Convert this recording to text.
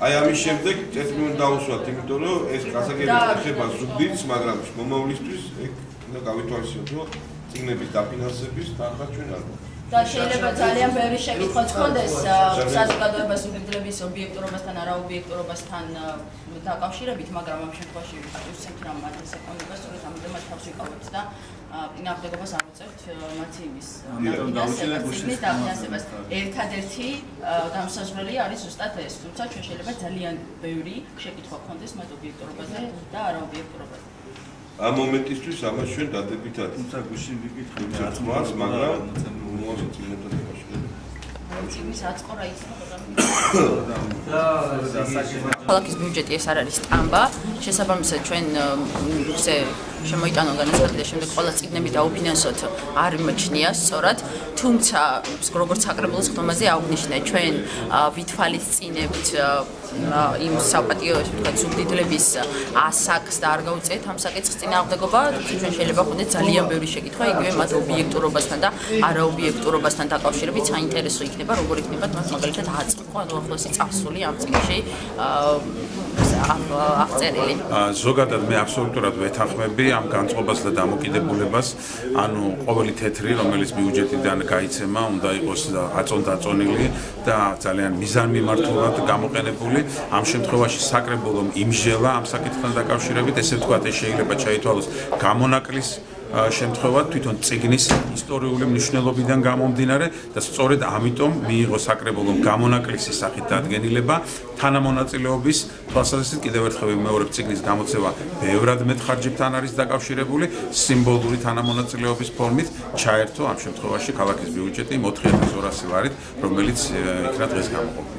აი ამის შემდეგ წესმი უნდა დავუსვათ, იმიტომ რომ ეს გასაგები ეხება ზუგდიდს, მაგრამ მომავლისთვის ეგ უნდა გავითვალისწინოთ, რომ წიგნების დაფინანსების თანხა ჩვენ არ გვაქვს. და შეიძლება ძალიან ბევრი შეკითხვა გქონდეს საზოგადოებას უბედლების ობიექტურობასთან, არაობიექტურობასთან დაკავშირებით, მაგრამ ამ შემთხვევაში ვისცემთ რა მათეს ეკონომიკას, სწორედ ამიტომაც თავს ვიკავებთ და წინააღმდეგობას ავუწევთ მათი იმის დაფინანსებას. ერთადერთი განსაზღვრელი არის ზუსტად ეს, თუმცა ჩვენ შეიძლება ძალიან ბევრი შეკითხვა გქონდეს მათ ობიექტურობაზე და არაობიექტურობაზე. ამ მომენტისთვის ამას ჩვენ დადებითად თუმცა გუშინ ვიკითხეთ რაც მაგრამ მოასწრებთ წინებთან დაკავშირებით. ციგნის აწყორა იცით ქალაქის ბიუჯეტი ეს არ არის სტამბა. შესაბამისად ჩვენ შემოიტანონ განაცხადი და შემდეგ ყველა წიგნები დაუფინანსოთ არ იმჩნია სწორად, თუმცა როგორც საკრებულოს ხდომაზე აღნიშნე ჩვენ ვითვალისწინებთ იმ საპატიო ზუგდიდლების ასაკს და არ გავუწიეთ ამ საკითხის წინააღმდეგობა, ჩვენ შეიძლება გქონდეს ძალიან ბევრი შეკითხვა იგივე მათ ობიექტურობასთან და არაობიექტურობასთან დაკავშირებით საინტერესო იქნება როგორ იქნებათ მათ მაგალითად აწყო ანუ ახლოსი წარსული ამ წიგნში აღწერილი. ზოგადად მე აბსოლუტურად ვეთანხმები ამ განწყობას და დამოკიდებულებას, ანუ ყოველი თეთრი, რომელიც ბიუჯეტიდან გაიცემა, უნდა იყოს აწონდაწონილი და ძალიან მიზანმიმართულად გამოყენებული. ამ შემთხვევაში საკრებულომ იმსჯელა ამ საკითხთან დაკავშირებით, ესე ვთქვათ, ეს შეიძლება ჩაითვალოს გამონაკლის შემთხვევად თვითონ წიგნის ისტორიული მნიშვნელობიდან გამომდინარე და სწორედ ამიტომ მიიღო საკრებულომ გამონაკლისის სახით დადგენილება თანამონაწილეობის თვალსაზრისით კიდევ ერთხელ ვიმეორებ წიგნის გამოცემა ბევრად მეტ ხარჯებთან არის დაკავშირებული სიმბოლური თანამონაწილეობის ფორმით ჩაერთო ამ შემთხვევაში ქალაქის ბიუჯეტი 4200 ლარით, რომელიც იქნა დღეს გამოყოფილი.